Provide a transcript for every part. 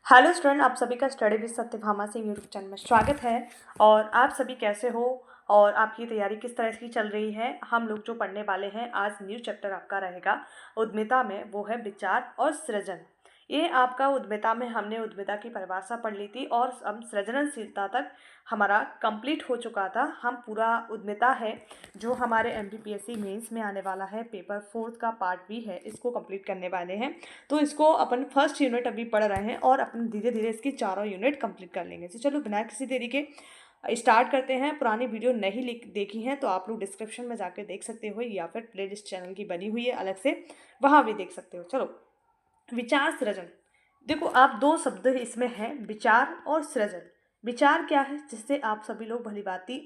Hello student, आप सभी का study with Satyabhama Singh YouTube channel में स्वागत है। और आप सभी कैसे हो और आपकी तैयारी किस तरह की चल रही है। हम लोग जो पढ़ने वाले हैं आज न्यू चैप्टर आपका रहेगा उद्यमिता में, वो है विचार और सृजन। ये आपका उद्यमिता में हमने उद्यमिता की परिभाषा पढ़ ली थी और हम सृजनशीलता तक हमारा कंप्लीट हो चुका था। हम पूरा उद्यमिता है जो हमारे एमपीपीएससी मेंस में आने वाला है, पेपर 4 का पार्ट भी है, इसको कंप्लीट करने वाले हैं। तो इसको अपन फर्स्ट यूनिट अभी पढ़ रहे हैं और अपन धीरे धीरे इसकी चारों यूनिट कंप्लीट कर लेंगे। तो चलो बिना किसी देरी के स्टार्ट करते हैं। पुरानी वीडियो नहीं देखी हैं तो आप लोग डिस्क्रिप्शन में जाकर देख सकते हो या फिर प्लेलिस्ट चैनल की बनी हुई है अलग से, वहाँ भी देख सकते हो। चलो, विचार सृजन। देखो, आप दो शब्द इसमें हैं, विचार और सृजन। विचार क्या है, जिससे आप सभी लोग भली भांति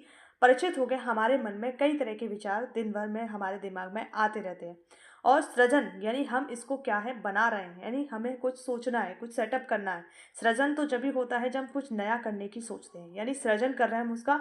परिचित हो गए। हमारे मन में कई तरह के विचार दिन भर में हमारे दिमाग में आते रहते हैं। और सृजन यानी हम इसको क्या है, बना रहे हैं, यानी हमें कुछ सोचना है, कुछ सेटअप करना है। सृजन तो जब भी होता है जब हम कुछ नया करने की सोचते हैं, यानी सृजन कर रहे हैं, हम उसका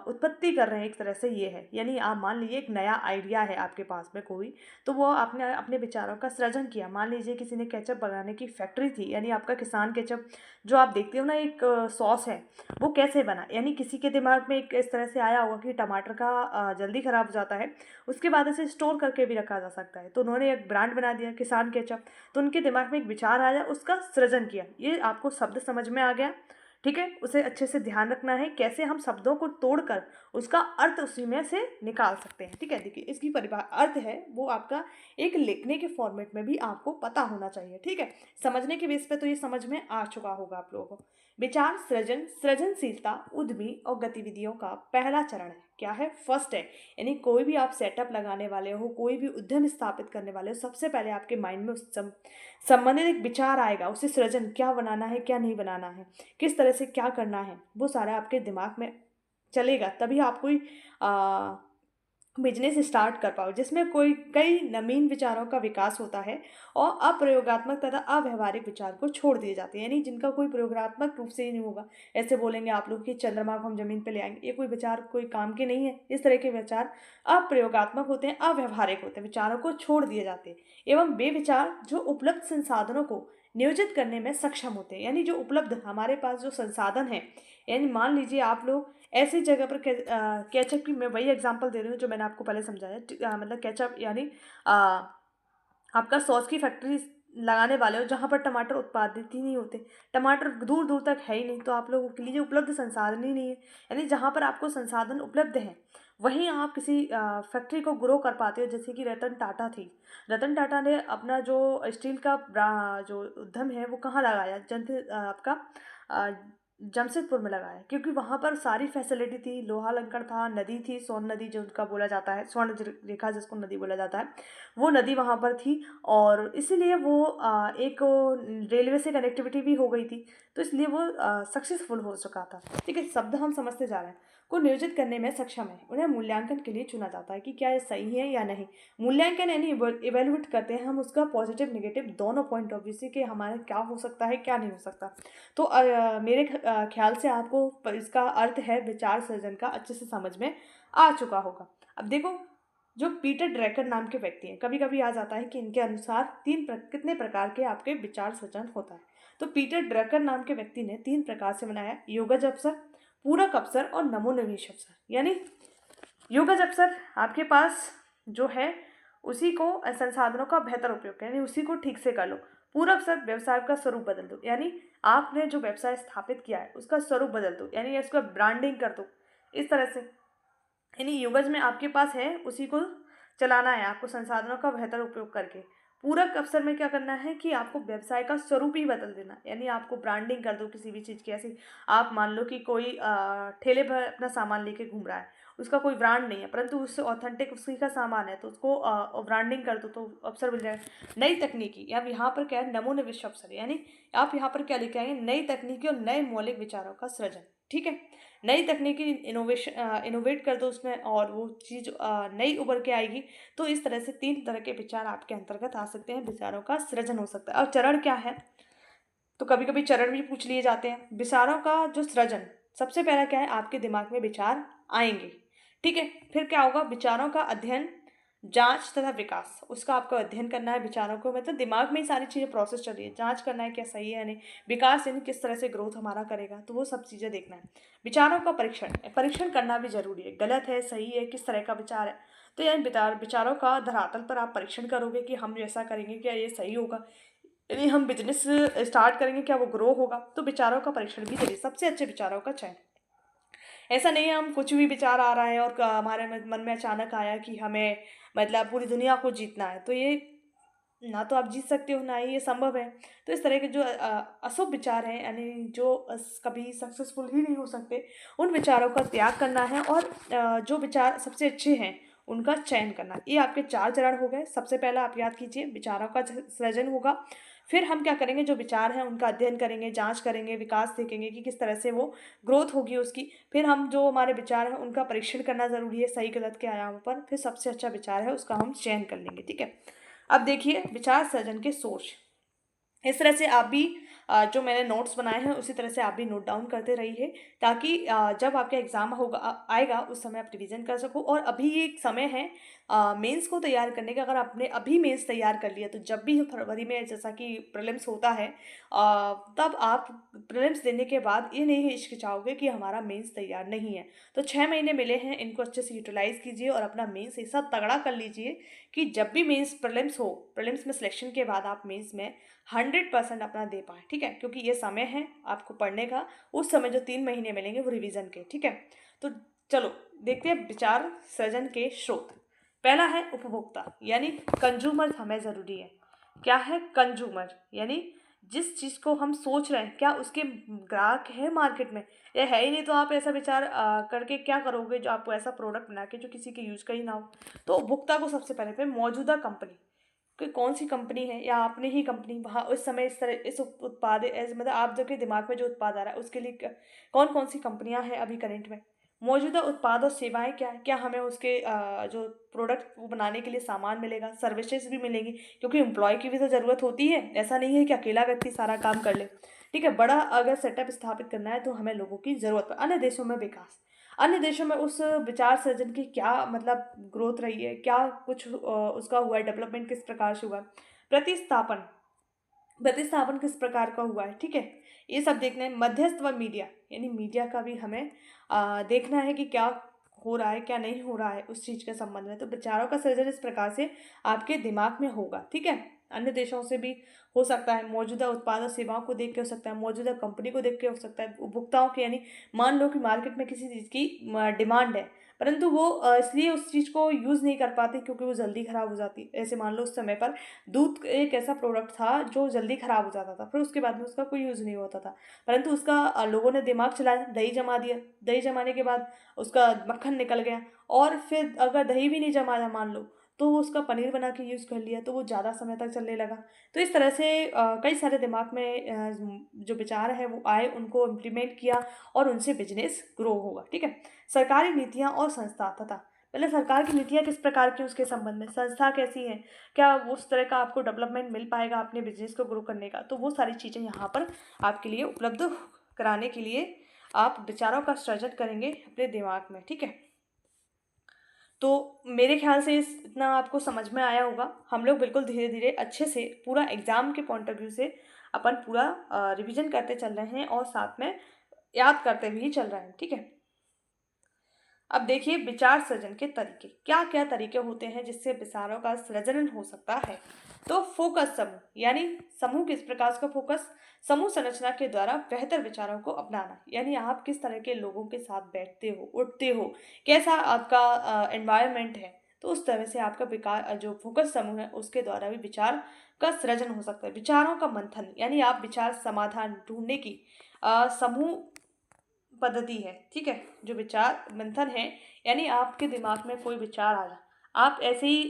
उत्पत्ति कर रहे हैं। एक तरह से ये है, यानी आप मान लीजिए एक नया आइडिया है आपके पास में कोई, तो वो आपने अपने विचारों का सृजन किया। मान लीजिए किसी ने केचप बनाने की फैक्ट्री थी, यानी आपका किसान केचप जो आप देखते हो ना, एक सॉस है, वो कैसे बना, यानी किसी के दिमाग में एक इस तरह से आया होगा कि टमाटर का जल्दी ख़राब हो जाता है, उसके बाद इसे स्टोर करके भी रखा जा सकता है। तो उन्होंने एक ब्रांड बना दिया किसान केचप। तो उनके दिमाग में एक विचार आया, उसका सृजन किया। ये आपको शब्द समझ में आ गया, ठीक है। उसे अच्छे से ध्यान रखना है, कैसे हम शब्दों को तोड़कर उसका अर्थ उसी में से निकाल सकते हैं, ठीक है। देखिए, इसकी परिभाषा अर्थ है वो आपका एक लिखने के फॉर्मेट में भी आपको पता होना चाहिए, ठीक है। समझने के बेस पे तो ये समझ में आ चुका होगा आप लोगों को। विचार सृजन, सृजनशीलता उद्यमी और गतिविधियों का पहला चरण है। क्या है? फर्स्ट है। यानी कोई भी आप सेटअप लगाने वाले हो, कोई भी उद्यम स्थापित करने वाले हो, सबसे पहले आपके माइंड में उस संबंधित एक विचार आएगा। उसे सृजन, क्या बनाना है, क्या नहीं बनाना है, किस तरह से क्या करना है, वो सारा आपके दिमाग में चलेगा। तभी आप कोई बिजनेस स्टार्ट कर पाओ जिसमें कोई कई नवीन विचारों का विकास होता है और अप्रयोगात्मक तथा अव्यवहारिक विचार को छोड़ दिए जाते हैं, यानी जिनका कोई प्रयोगात्मक रूप से ही नहीं होगा। ऐसे बोलेंगे आप लोग कि चंद्रमा को हम जमीन पर ले आएंगे, ये कोई विचार कोई काम के नहीं है। इस तरह के विचार अप्रयोगात्मक होते हैं, अव्यवहारिक होते हैं, विचारों को छोड़ दिए जाते हैं। एवं वे विचार जो उपलब्ध संसाधनों को नियोजित करने में सक्षम होते हैं, यानी जो उपलब्ध हमारे पास जो संसाधन है, यानी मान लीजिए आप लोग ऐसी जगह पर केचप की, मैं वही एग्जांपल दे रही हूँ जो मैंने आपको पहले समझाया। मतलब केचप यानी आपका सॉस की फैक्ट्री लगाने वाले हो जहाँ पर टमाटर उत्पादित ही नहीं होते, टमाटर दूर दूर तक है ही नहीं, तो आप लोगों के लिए उपलब्ध संसाधन ही नहीं है। यानी जहाँ पर आपको संसाधन उपलब्ध हैं वहीं आप किसी फैक्ट्री को ग्रो कर पाते हो। जैसे कि रतन टाटा थी, रतन टाटा ने अपना जो स्टील का जो उद्यम है वो कहाँ लगाया, आपका जमशेदपुर में लगाया, क्योंकि वहाँ पर सारी फैसिलिटी थी, लोहा लंकड़ था, नदी थी, स्वर्ण नदी जो उनका बोला जाता है, स्वर्ण रेखा जिसको नदी बोला जाता है, वो नदी वहाँ पर थी। और इसीलिए वो एक रेलवे से कनेक्टिविटी भी हो गई थी, तो इसलिए वो सक्सेसफुल हो चुका था, ठीक है। शब्द हम समझते जा रहे हैं। को नियोजित करने में सक्षम है, उन्हें मूल्यांकन के लिए चुना जाता है कि क्या ये सही है या नहीं। मूल्यांकन यानी इवेल्युएट करते हैं हम उसका पॉजिटिव नेगेटिव दोनों पॉइंट ऑफ व्यू से कि हमारा क्या हो सकता है, क्या नहीं हो सकता। तो मेरे ख्याल से आपको इसका अर्थ है विचार सृजन का अच्छे से समझ में आ चुका होगा। अब देखो, जो पीटर ड्रैकर नाम के व्यक्ति हैं, कभी कभी आ जाता है कि इनके अनुसार कितने प्रकार के आपके विचार सृजन होता है। तो पीटर ड्रैकर नाम के व्यक्ति ने 3 प्रकार से बनाया: योगज अवसर, पूरक अवसर और नमोनिवेश अवसर। यानी योगज अवसर आपके पास जो है उसी को संसाधनों का बेहतर उपयोग करें, यानी उसी को ठीक से कर लो। पूरक अवसर, व्यवसाय का स्वरूप बदल दो, यानी आपने जो व्यवसाय स्थापित किया है उसका स्वरूप बदल दो, यानी उसका ब्रांडिंग कर दो इस तरह से। यानी युगज में आपके पास है उसी को चलाना है आपको संसाधनों का बेहतर उपयोग करके। पूरक अवसर में क्या करना है कि आपको व्यवसाय का स्वरूप ही बदल देना, यानी आपको ब्रांडिंग कर दो किसी भी चीज़ की। ऐसी आप मान लो कि कोई ठेले पर अपना सामान लेके घूम रहा है, उसका कोई ब्रांड नहीं है परंतु उससे ऑथेंटिक उसी का सामान है, तो उसको ब्रांडिंग कर दो तो अवसर मिल जाएगा। नई तकनीकी, अब यहाँ पर क्या है, नमोनिवेश अवसर, यानी आप यहाँ पर क्या लेके आएंगे, नई तकनीकी और नए मौलिक विचारों का सृजन, ठीक है। नई तकनीकी इनोवेट कर दो उसमें और वो चीज़ नई उभर के आएगी। तो इस तरह से 3 तरह के विचार आपके अंतर्गत आ सकते हैं, विचारों का सृजन हो सकता है। और चरण क्या है, तो कभी कभी चरण भी पूछ लिए जाते हैं। विचारों का जो सृजन, सबसे पहला क्या है, आपके दिमाग में विचार आएंगे, ठीक है। फिर क्या होगा, विचारों का अध्ययन, जांच तथा विकास, उसका आपको अध्ययन करना है विचारों को, मतलब दिमाग में ही सारी चीज़ें प्रोसेस चल रही है, जांच करना है क्या सही है या नहीं, विकास यानी किस तरह से ग्रोथ हमारा करेगा, तो वो सब चीज़ें देखना है। विचारों का परीक्षण, परीक्षण करना भी जरूरी है, गलत है सही है किस तरह का विचार है, तो यानी विचारों का धरातल पर आप परीक्षण करोगे कि हम ऐसा करेंगे क्या ये सही होगा, यदि हम बिजनेस स्टार्ट करेंगे क्या वो ग्रो होगा, तो विचारों का परीक्षण भी करिए, सबसे अच्छे विचारों का चयन। ऐसा नहीं है हम कुछ भी विचार आ रहा है और हमारे मन में अचानक आया कि हमें मतलब पूरी दुनिया को जीतना है, तो ये ना तो आप जीत सकते हो ना ही ये संभव है। तो इस तरह के जो अशुभ विचार हैं, यानी जो कभी सक्सेसफुल ही नहीं हो सकते, उन विचारों का त्याग करना है और जो विचार सबसे अच्छे हैं उनका चयन करना। ये आपके 4 चरण हो गए। सबसे पहला आप याद कीजिए, विचारों का सृजन होगा। फिर हम क्या करेंगे, जो विचार हैं उनका अध्ययन करेंगे, जांच करेंगे, विकास देखेंगे कि किस तरह से वो ग्रोथ होगी उसकी। फिर हम जो हमारे विचार हैं उनका परीक्षण करना ज़रूरी है सही गलत के आयामों पर। फिर सबसे अच्छा विचार है उसका हम चयन कर लेंगे, ठीक है। अब देखिए विचार सृजन के सोर्स, इस तरह से आप भी जो मैंने नोट्स बनाए हैं उसी तरह से आप भी नोट डाउन करते रहिए, ताकि जब आपका एग्ज़ाम होगा आएगा उस समय आप रिवीजन कर सको। और अभी ये एक समय है मेंस को तैयार करने का। अगर आपने अभी मेंस तैयार कर लिया तो जब भी फरवरी में जैसा कि प्रीलिम्स होता है तब आप प्रीलिम्स देने के बाद ये नहीं हिचकिचाओगे कि हमारा मेंस तैयार नहीं है। तो 6 महीने मिले हैं, इनको अच्छे से यूटिलाइज़ कीजिए और अपना मेंस ऐसा तगड़ा कर लीजिए कि जब भी मेंस प्रीलिम्स हो, प्रीलिम्स में सिलेक्शन के बाद आप मेंस में 100% अपना दे पाएँ, ठीक है। क्योंकि ये समय है आपको पढ़ने का, उस समय जो 3 महीने मिलेंगे वो रिवीजन के, ठीक है। तो चलो देखते हैं विचार सृजन के स्रोत। पहला है उपभोक्ता, यानी कंज्यूमर हमें ज़रूरी है। क्या है कंज्यूमर, यानी जिस चीज़ को हम सोच रहे हैं क्या उसके ग्राहक है मार्केट में, या है ही नहीं, तो आप ऐसा विचार करके क्या करोगे जो आपको ऐसा प्रोडक्ट बना के जो किसी के यूज़ का ही ना हो। तो उपभोक्ता को सबसे पहले पे मौजूदा कंपनी, कि कौन सी कंपनी है या आपने ही कंपनी वहाँ उस समय इस तरह इस उत्पाद ऐसे, मतलब आप जो के दिमाग में जो उत्पाद आ रहा है उसके लिए कौन कौन सी कंपनियां हैं अभी करंट में। मौजूदा उत्पाद और सेवाएं क्या है, क्या हमें उसके जो प्रोडक्ट वो बनाने के लिए सामान मिलेगा, सर्विसेज भी मिलेंगी, क्योंकि एम्प्लॉय की भी तो ज़रूरत होती है। ऐसा नहीं है कि अकेला व्यक्ति सारा काम कर ले, ठीक है। बड़ा अगर सेटअप स्थापित करना है तो हमें लोगों की ज़रूरत है। अन्य देशों में विकास, अन्य देशों में उस विचार सृजन की क्या मतलब ग्रोथ रही है, क्या कुछ उसका हुआ है, डेवलपमेंट किस प्रकार से हुआ है, प्रतिस्थापन, प्रतिस्थापन किस प्रकार का हुआ है, ठीक है। ये सब देखना है। मध्यस्थ व मीडिया, यानी मीडिया का भी हमें देखना है कि क्या हो रहा है क्या नहीं हो रहा है उस चीज़ के संबंध में। तो विचारों का सृजन इस प्रकार से आपके दिमाग में होगा, ठीक है। अन्य देशों से भी हो सकता है, मौजूदा उत्पाद और सेवाओं को देख के हो सकता है, मौजूदा कंपनी को देख के हो सकता है, उपभोक्ताओं की, यानी मान लो कि मार्केट में किसी चीज़ की डिमांड है, परंतु वो इसलिए उस चीज़ को यूज़ नहीं कर पाते क्योंकि वो जल्दी ख़राब हो जाती है। ऐसे मान लो उस समय पर दूध एक ऐसा प्रोडक्ट था जो जल्दी ख़राब हो जाता था, फिर उसके बाद में उसका कोई यूज़ नहीं होता था, परंतु उसका लोगों ने दिमाग चलाया, दही जमा दिया, दही जमाने के बाद उसका मक्खन निकल गया, और फिर अगर दही भी नहीं जमाया मान लो, तो वो उसका पनीर बना के यूज़ कर लिया, तो वो ज़्यादा समय तक चलने लगा। तो इस तरह से कई सारे दिमाग में जो विचार है वो आए, उनको इम्प्लीमेंट किया और उनसे बिजनेस ग्रो होगा, ठीक है। सरकारी नीतियाँ और संस्था तथा, पहले सरकार की नीतियाँ किस प्रकार की उसके संबंध में, संस्था कैसी है, क्या उस तरह का आपको डेवलपमेंट मिल पाएगा अपने बिजनेस को ग्रो करने का, तो वो सारी चीज़ें यहाँ पर आपके लिए उपलब्ध कराने के लिए आप विचारों का सृजन करेंगे अपने दिमाग में, ठीक है। तो मेरे ख्याल से इस इतना आपको समझ में आया होगा। हम लोग बिल्कुल धीरे धीरे अच्छे से पूरा एग्ज़ाम के पॉइंट ऑफ व्यू से अपन पूरा रिवीजन करते चल रहे हैं और साथ में याद करते भी चल रहे हैं, ठीक है। अब देखिए विचार सृजन के तरीके, क्या क्या तरीके होते हैं जिससे विचारों का सृजन हो सकता है। तो फोकस समूह, यानी समूह किस प्रकार का फोकस, समूह संरचना के द्वारा बेहतर विचारों को अपनाना, यानी आप किस तरह के लोगों के साथ बैठते हो उठते हो, कैसा आपका एनवायरनमेंट है, तो उस तरह से आपका विकार जो फोकस समूह है उसके द्वारा भी विचार का सृजन हो सकता है। विचारों का मंथन, यानी आप विचार समाधान ढूंढने की समूह पद्धति है, ठीक है। जो विचार मंथन है, यानी आपके दिमाग में कोई विचार आया, आप ऐसे ही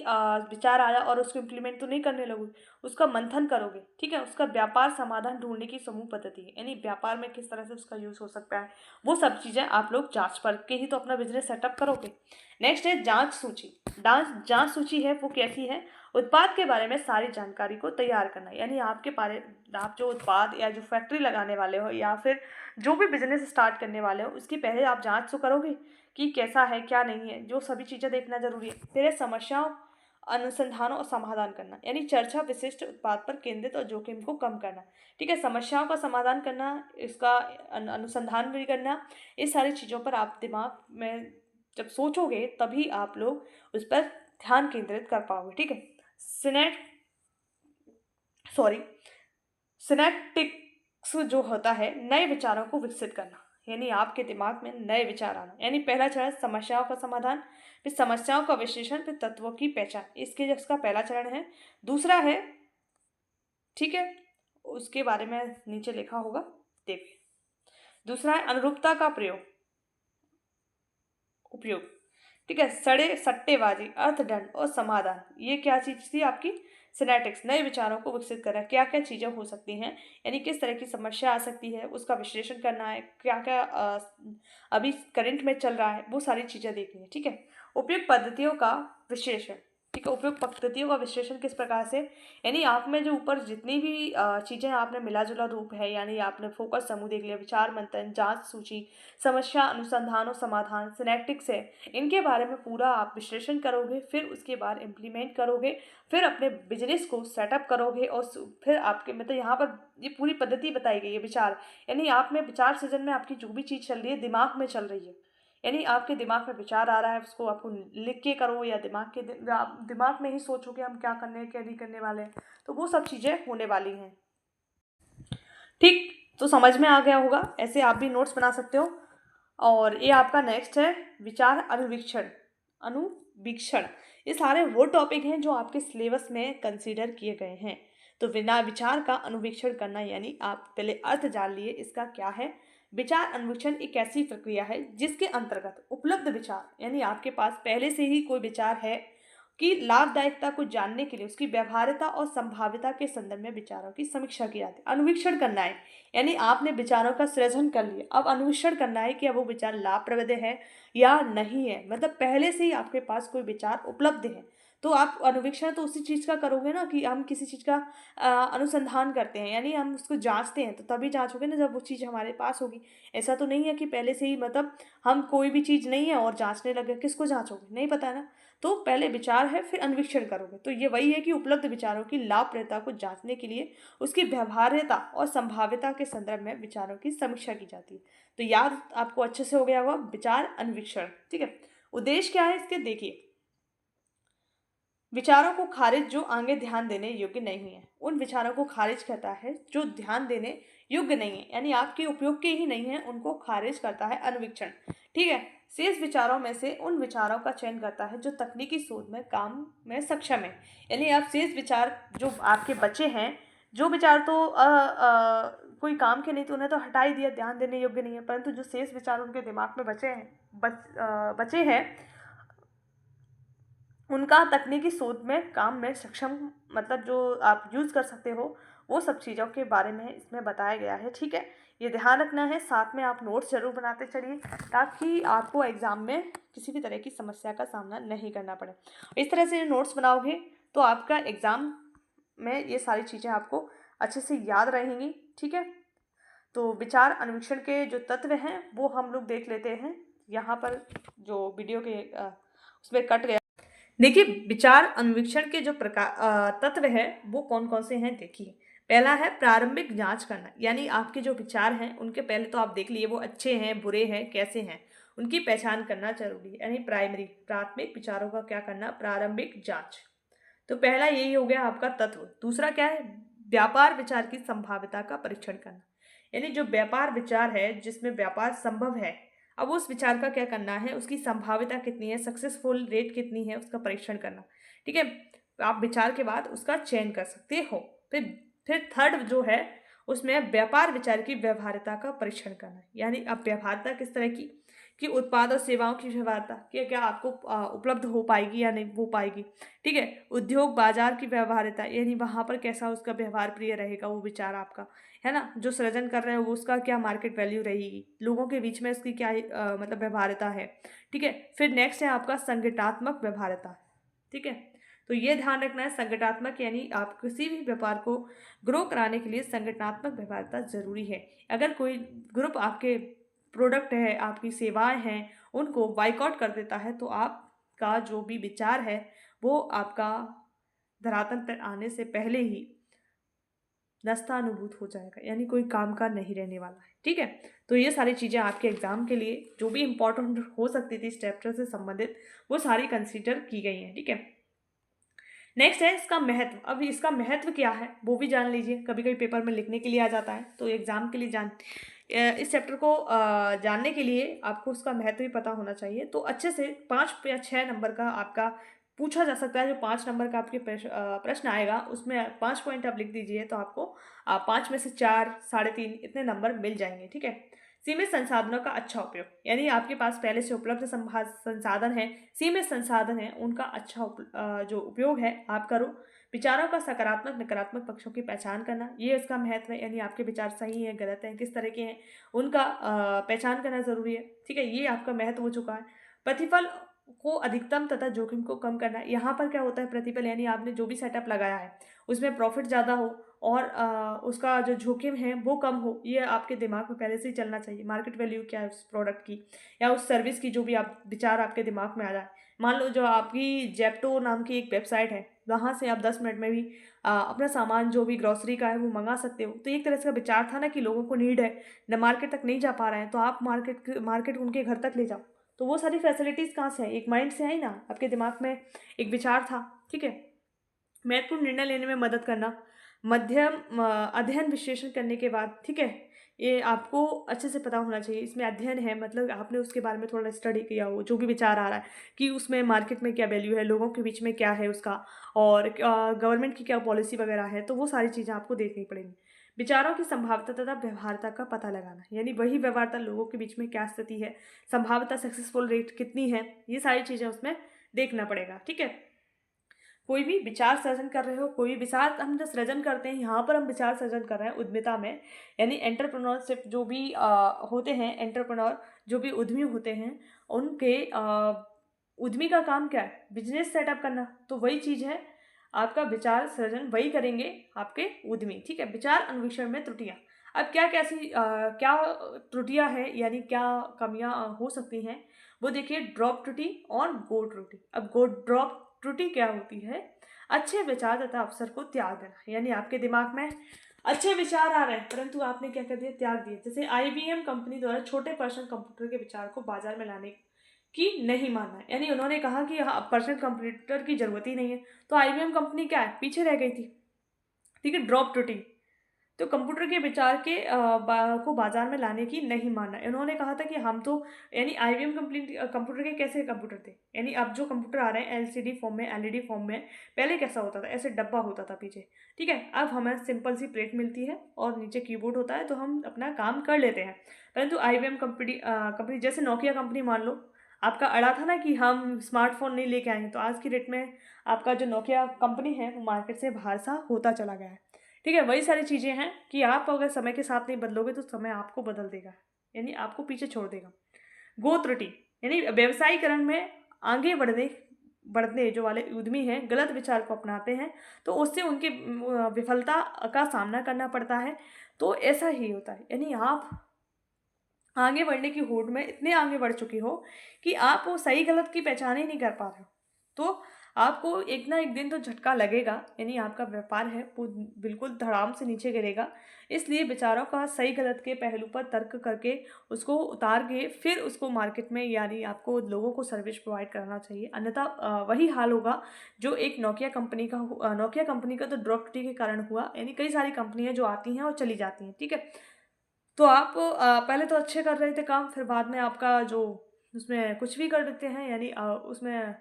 विचार आया और उसको इम्प्लीमेंट तो नहीं करने लगोगे, उसका मंथन करोगे, ठीक है। उसका व्यापार समाधान ढूंढने की समूह पद्धति है, यानी व्यापार में किस तरह से उसका यूज़ हो सकता है, वो सब चीज़ें आप लोग जांच परख के ही तो अपना बिजनेस सेटअप करोगे। नेक्स्ट है जांच सूची। जांच सूची है वो कैसी है, उत्पाद के बारे में सारी जानकारी को तैयार करना, यानी आपके बारे, आप जो उत्पाद या जो फैक्ट्री लगाने वाले हो या फिर जो भी बिजनेस स्टार्ट करने वाले हो उसकी पहले आप जांच तो करोगे कि कैसा है क्या नहीं है, जो सभी चीज़ें देखना जरूरी है। फिर है समस्याओं अनुसंधान और समाधान करना, यानी चर्चा विशिष्ट उत्पाद पर केंद्रित और जोखिम को कम करना। ठीक है, समस्याओं का समाधान करना, इसका अनुसंधान भी करना, इस सारी चीज़ों पर आप दिमाग में जब सोचोगे तभी आप लोग उस पर ध्यान केंद्रित कर पाओगे। ठीक है, सिनेट सॉरी सिनेप्टिक्स जो होता है, नए विचारों को विकसित करना, यानी आपके दिमाग में नए विचार आना। यानी पहला चरण समस्याओं का समाधान, फिर समस्याओं का विश्लेषण, फिर तत्वों की पहचान, इसका पहला चरण है। दूसरा है, ठीक है, उसके बारे में नीचे लिखा होगा, देखिए। दूसरा है अनुरूपता का उपयोग। ठीक है, सट्टेबाजी, अर्थदंड और समाधान, ये क्या चीज थी आपकी? सिनेटिक्स, नए विचारों को विकसित करना, क्या क्या चीजें हो सकती हैं, यानी किस तरह की समस्या आ सकती है, उसका विश्लेषण करना है, क्या क्या अभी करंट में चल रहा है, वो सारी चीजें देखनी है। ठीक है, उपयुक्त पद्धतियों का विश्लेषण। ठीक है, उपयुक्त पद्धतियों का विश्लेषण किस प्रकार से, यानी आप में जो ऊपर जितनी भी चीजें आपने मिला जुला रूप है, यानी आपने फोकस समूह देख लिया, विचार मंथन, जांच सूची, समस्या अनुसंधान और समाधान, सिनेप्टिक्स है, इनके बारे में पूरा आप विश्लेषण करोगे, फिर उसके बाद इम्प्लीमेंट करोगे, फिर अपने बिजनेस को सेटअप करोगे, और फिर आपके मतलब यहाँ पर ये पूरी पद्धति बताई गई है। विचार, यानी आप में विचार सृजन में आपकी जो भी चीज़ चल रही है दिमाग में चल रही है, यानी आपके दिमाग में विचार आ रहा है, उसको आपको लिख के करो, या आप दिमाग में ही सोचो कि हम क्या करने क्या नहीं करने वाले हैं, तो वो सब चीज़ें होने वाली हैं। ठीक, तो समझ में आ गया होगा, ऐसे आप भी नोट्स बना सकते हो। और ये आपका नेक्स्ट है विचार अनुवीक्षण। ये सारे वो टॉपिक हैं जो आपके सिलेबस में कंसीडर किए गए हैं। तो बिना विचार का अनुवीक्षण करना, यानी आप पहले अर्थ जान लिए इसका क्या है। विचार अनुवीक्षण एक ऐसी प्रक्रिया है जिसके अंतर्गत उपलब्ध विचार, यानी आपके पास पहले से ही कोई विचार है, की लाभदायकता को जानने के लिए उसकी व्यवहार्यता और संभाव्यता के संदर्भ में विचारों की समीक्षा की जाती है। अनुवीक्षण करना है, यानी आपने विचारों का सृजन कर लिया, अब अनुवीक्षण करना है कि अब वो विचार लाभप्रद है या नहीं है, मतलब पहले से ही आपके पास कोई विचार उपलब्ध है, तो आप अनुवीक्षण तो उसी चीज़ का करोगे ना, कि हम किसी चीज़ का अनुसंधान करते हैं, यानी हम उसको जांचते हैं, तो तभी जांचोगे ना जब वो चीज़ हमारे पास होगी। ऐसा तो नहीं है कि पहले से ही मतलब हम कोई भी चीज़ नहीं है और जांचने लगे, किसको जांचोगे, नहीं पता ना। तो पहले विचार है, फिर अन्वेषण करोगे, तो ये वही है कि उपलब्ध विचारों की लाभप्रदता को जांचने के लिए उसकी व्यवहार्यता और संभाव्यता के संदर्भ में विचारों की समीक्षा की जाती है। तो याद आपको अच्छे से हो गया होगा, विचार अन्वेषण। ठीक है, उद्देश्य क्या है इसके, देखिए। विचारों को खारिज जो आगे ध्यान देने योग्य नहीं है, उन विचारों को खारिज करता है जो ध्यान देने योग्य नहीं है, यानी आपके उपयोग के ही नहीं है, उनको खारिज करता है अनुवीक्षण। ठीक है, शेष विचारों में से उन विचारों का चयन करता है जो तकनीकी शोध में काम में सक्षम है, यानी आप शेष विचार जो आपके बचे हैं, जो विचार तो कोई काम के नहीं, तो उन्हें तो हटा ही दिया, ध्यान देने योग्य नहीं है, परंतु जो शेष विचार उनके दिमाग में बचे हैं, उनका तकनीकी शोध में काम में सक्षम, मतलब जो आप यूज़ कर सकते हो, वो सब चीज़ों के बारे में इसमें बताया गया है। ठीक है, ये ध्यान रखना है, साथ में आप नोट्स ज़रूर बनाते चलिए, ताकि आपको एग्ज़ाम में किसी भी तरह की समस्या का सामना नहीं करना पड़े। इस तरह से नोट्स बनाओगे तो आपका एग्ज़ाम में ये सारी चीज़ें आपको अच्छे से याद रहेंगी। ठीक है, तो विचार अन्वेषण के जो तत्व हैं वो हम लोग देख लेते हैं। यहाँ पर जो वीडियो के उसमें कट गया, देखिए विचार अन्वेषण के जो प्रकार तत्व है वो कौन कौन से हैं, देखिए। पहला है प्रारंभिक जांच करना, यानी आपके जो विचार हैं उनके पहले तो आप देख लिए वो अच्छे हैं बुरे हैं कैसे हैं, उनकी पहचान करना जरूरी है, यानी प्राथमिक विचारों का क्या करना, प्रारंभिक जांच। तो पहला यही हो गया आपका तत्व। दूसरा क्या है, व्यापार विचार की संभाव्यता का परीक्षण करना, यानी जो व्यापार विचार है जिसमें व्यापार संभव है, अब उस विचार का क्या करना है, उसकी संभाव्यता कितनी है, सक्सेसफुल रेट कितनी है, उसका परीक्षण करना। ठीक है, आप विचार के बाद उसका चयन कर सकते हो। फिर थर्ड जो है उसमें व्यापार विचार की व्यवहार्यता का परीक्षण करना, यानी अब व्यवहार्यता किस तरह की, कि उत्पाद और सेवाओं की व्यवहार्यता, क्या क्या आपको उपलब्ध हो पाएगी या नहीं हो पाएगी। ठीक है, उद्योग बाजार की व्यवहार्यता, यानी वहाँ पर कैसा उसका व्यवहार प्रिय रहेगा वो विचार आपका, है ना, जो सृजन कर रहे हो वो उसका क्या मार्केट वैल्यू रहेगी, लोगों के बीच में उसकी क्या मतलब व्यवहार्यता है। ठीक है, फिर नेक्स्ट है आपका संगठनात्मक व्यवहार्यता। ठीक है, तो ये ध्यान रखना है, संगठनात्मक यानी आप किसी भी व्यापार को ग्रो कराने के लिए संगठनात्मक व्यवहार्यता जरूरी है। अगर कोई ग्रुप आपके प्रोडक्ट है, आपकी सेवाएं हैं, उनको बाइकआउट कर देता है, तो आप का जो भी विचार है वो आपका धरातल पर आने से पहले ही नस्तानुभूत हो जाएगा, यानी कोई काम का नहीं रहने वाला है। ठीक है, तो ये सारी चीज़ें आपके एग्जाम के लिए जो भी इम्पोर्टेंट हो सकती थी इस चैप्टर से संबंधित, वो सारी कंसीडर की गई हैं। ठीक है, नेक्स्ट है इसका महत्व। अब इसका महत्व क्या है वो भी जान लीजिए। कभी कभी पेपर में लिखने के लिए आ जाता है, तो एग्जाम के लिए इस चैप्टर को जानने के लिए आपको उसका महत्व भी पता होना चाहिए। तो अच्छे से 5 या 6 नंबर का आपका पूछा जा सकता है। जो 5 नंबर का आपके प्रश्न आएगा उसमें 5 पॉइंट आप लिख दीजिए, तो आपको 5 में से 4, 3.5 इतने नंबर मिल जाएंगे। ठीक है, सीमित संसाधनों का अच्छा उपयोग, यानी आपके पास पहले से उपलब्ध संसाधन है, सीमित संसाधन है, उनका अच्छा जो उपयोग है आप करो। विचारों का सकारात्मक नकारात्मक पक्षों की पहचान करना, ये इसका महत्व है, यानी आपके विचार सही हैं गलत हैं किस तरह के हैं उनका पहचान करना जरूरी है। ठीक है, ये आपका महत्व हो चुका है। प्रतिफल को अधिकतम तथा जोखिम को कम करना, यहाँ पर क्या होता है प्रतिफल, यानी आपने जो भी सेटअप लगाया है उसमें प्रॉफिट ज़्यादा हो और उसका जो जोखिम है वो कम हो, ये आपके दिमाग में पहले से ही चलना चाहिए। मार्केट वैल्यू क्या है उस प्रोडक्ट की या उस सर्विस की, जो भी आप विचार आपके दिमाग में आ जाए। मान लो जो आपकी जेप्टो नाम की एक वेबसाइट है, वहाँ से आप 10 मिनट में भी अपना सामान जो भी ग्रॉसरी का है वो मंगा सकते हो। तो एक तरह से का विचार था ना कि लोगों को नीड है, न मार्केट तक नहीं जा पा रहे हैं, तो आप मार्केट उनके घर तक ले जाओ। तो वो सारी फैसिलिटीज़ कहाँ से है, एक माइंड से आई ना, आपके दिमाग में एक विचार था। ठीक है, महत्वपूर्ण निर्णय लेने में मदद करना, मध्यम अध्ययन विश्लेषण करने के बाद। ठीक है, ये आपको अच्छे से पता होना चाहिए। इसमें अध्ययन है मतलब आपने उसके बारे में थोड़ा स्टडी किया हो, जो भी विचार आ रहा है कि उसमें मार्केट में क्या वैल्यू है, लोगों के बीच में क्या है उसका, और गवर्नमेंट की क्या पॉलिसी वगैरह है, तो वो सारी चीज़ें आपको देखनी पड़ेंगी। विचारों की संभाव्यता तथा व्यवहार्यता का पता लगाना, यानी वही व्यवहार्यता लोगों के बीच में क्या स्थिति है, संभाव्यता सक्सेसफुल रेट कितनी है, ये सारी चीज़ें उसमें देखना पड़ेगा। ठीक है, कोई भी विचार सृजन कर रहे हो, कोई भी विचार हम जो सृजन करते हैं, यहाँ पर हम विचार सृजन कर रहे हैं उद्यमिता में, यानी एंटरप्रेन्योरशिप जो भी होते हैं, एंटरप्रेन्योर जो भी उद्यमी होते हैं, उनके उद्यमी का काम क्या है, बिजनेस सेटअप करना। तो वही चीज़ है, आपका विचार सृजन वही करेंगे आपके उद्यमी। ठीक है, विचार अन्वेषण में त्रुटियाँ। अब क्या कैसी क्या त्रुटियाँ हैं, यानी क्या कमियाँ हो सकती हैं, वो देखिए, ड्रॉप त्रुटि और गो त्रुटि। अब गो ड्रॉप त्रुटि क्या होती है, अच्छे विचार तथा अवसर को त्याग देना, यानी आपके दिमाग में अच्छे विचार आ रहे हैं परंतु आपने क्या कर दिया, त्याग दिए। जैसे IBM कंपनी द्वारा छोटे पर्सनल कंप्यूटर के विचार को बाजार में लाने की नहीं मानना है, यानी उन्होंने कहा कि हाँ पर्सनल कंप्यूटर की जरूरत ही नहीं है, तो IBM कंपनी क्या है, पीछे रह गई थी। ठीक है, ड्रॉप त्रुटि, तो कंप्यूटर के विचार के को बाजार में लाने की नहीं मानना। इन्होंने कहा था कि हम तो, यानी IBM कंप्यूटर के कैसे कंप्यूटर थे, यानी अब जो कंप्यूटर आ रहे हैं LCD फॉर्म में, LED फॉर्म में, पहले कैसा होता था, ऐसे डब्बा होता था पीछे। ठीक है, अब हमें सिंपल सी प्लेट मिलती है और नीचे कीबोर्ड होता है, तो हम अपना काम कर लेते हैं। परंतु IBM कंपनी जैसे नोकिया कंपनी मान लो, आपका अड़ा था ना कि हम स्मार्टफोन नहीं लेके आएंगे, तो आज की डेट में आपका जो नोकिया कंपनी है वो मार्केट से बाहर सा होता चला गया है। ठीक है, वही सारी चीज़ें हैं कि आप अगर समय के साथ नहीं बदलोगे तो समय आपको बदल देगा, यानी आपको पीछे छोड़ देगा। गो त्रुटि, यानी व्यवसायीकरण में आगे बढ़ने जो वाले उद्यमी हैं गलत विचार को अपनाते हैं, तो उससे उनकी विफलता का सामना करना पड़ता है। तो ऐसा ही होता है, यानी आप आगे बढ़ने की होड़ में इतने आगे बढ़ चुके हो कि आप वो सही गलत की पहचान ही नहीं कर पा रहे हो, तो आपको एक ना एक दिन तो झटका लगेगा, यानी आपका व्यापार है वो बिल्कुल धड़ाम से नीचे गिरेगा। इसलिए विचारों का सही गलत के पहलू पर तर्क करके उसको उतार के फिर उसको मार्केट में, यानी आपको लोगों को सर्विस प्रोवाइड करना चाहिए, अन्यथा वही हाल होगा जो एक नोकिया कंपनी का तो ड्रॉप के कारण हुआ। यानी कई सारी कंपनियां जो आती हैं और चली जाती हैं। ठीक है, तो आप पहले तो अच्छे कर रहे थे काम, फिर बाद में आपका जो उसमें कुछ भी कर देते हैं, यानी उसमें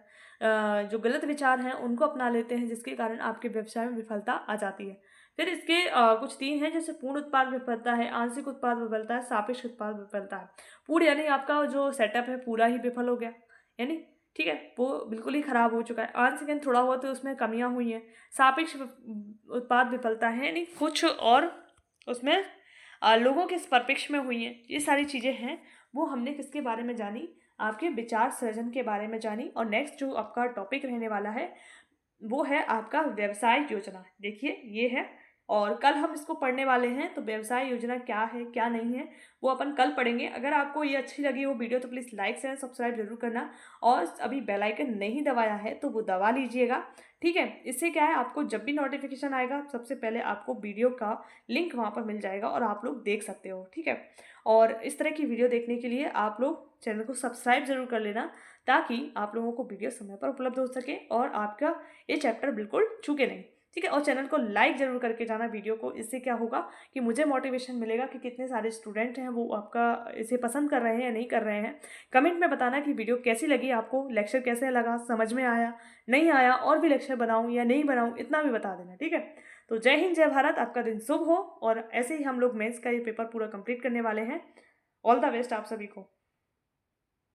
जो गलत विचार हैं उनको अपना लेते हैं, जिसके कारण आपके व्यवसाय में विफलता आ जाती है। फिर इसके कुछ 3 हैं, जैसे पूर्ण उत्पाद विफलता है, आंशिक उत्पाद विफलता है, सापेक्ष उत्पाद विफलता है। पूर्ण यानी आपका जो सेटअप है पूरा ही विफल हो गया, यानी ठीक है वो बिल्कुल ही खराब हो चुका है। आंशिक यानी थोड़ा बहुत तो उसमें कमियां हुई हैं। सापेक्ष उत्पाद विफलता है, यानी कुछ और उसमें लोगों के परिप्रेक्ष्य में हुई हैं। ये सारी चीज़ें हैं, वो हमने किसके बारे में जानी, आपके विचार सृजन के बारे में जानी। और नेक्स्ट जो आपका टॉपिक रहने वाला है वो है आपका व्यवसाय योजना। देखिए ये है, और कल हम इसको पढ़ने वाले हैं, तो व्यवसाय योजना क्या है क्या नहीं है वो अपन कल पढ़ेंगे। अगर आपको ये अच्छी लगी वो वीडियो तो प्लीज़ लाइक शेयर सब्सक्राइब जरूर करना, और अभी बेल आइकन नहीं दबाया है तो वो दबा लीजिएगा, ठीक है। इससे क्या है, आपको जब भी नोटिफिकेशन आएगा सबसे पहले आपको वीडियो का लिंक वहाँ पर मिल जाएगा और आप लोग देख सकते हो, ठीक है। और इस तरह की वीडियो देखने के लिए आप लोग चैनल को सब्सक्राइब जरूर कर लेना, ताकि आप लोगों को वीडियो समय पर उपलब्ध हो सके और आपका ये चैप्टर बिल्कुल चूके नहीं, ठीक है। और चैनल को लाइक जरूर करके जाना वीडियो को, इससे क्या होगा कि मुझे मोटिवेशन मिलेगा कि कितने सारे स्टूडेंट हैं वो आपका इसे पसंद कर रहे हैं या नहीं कर रहे हैं। कमेंट में बताना कि वीडियो कैसी लगी आपको, लेक्चर कैसे लगा, समझ में आया नहीं आया, और भी लेक्चर बनाऊं या नहीं बनाऊं, इतना भी बता देना, ठीक है। तो जय हिंद जय भारत, आपका दिन शुभ हो, और ऐसे ही हम लोग मेंस का ये पेपर पूरा कंप्लीट करने वाले हैं। ऑल द बेस्ट आप सभी को।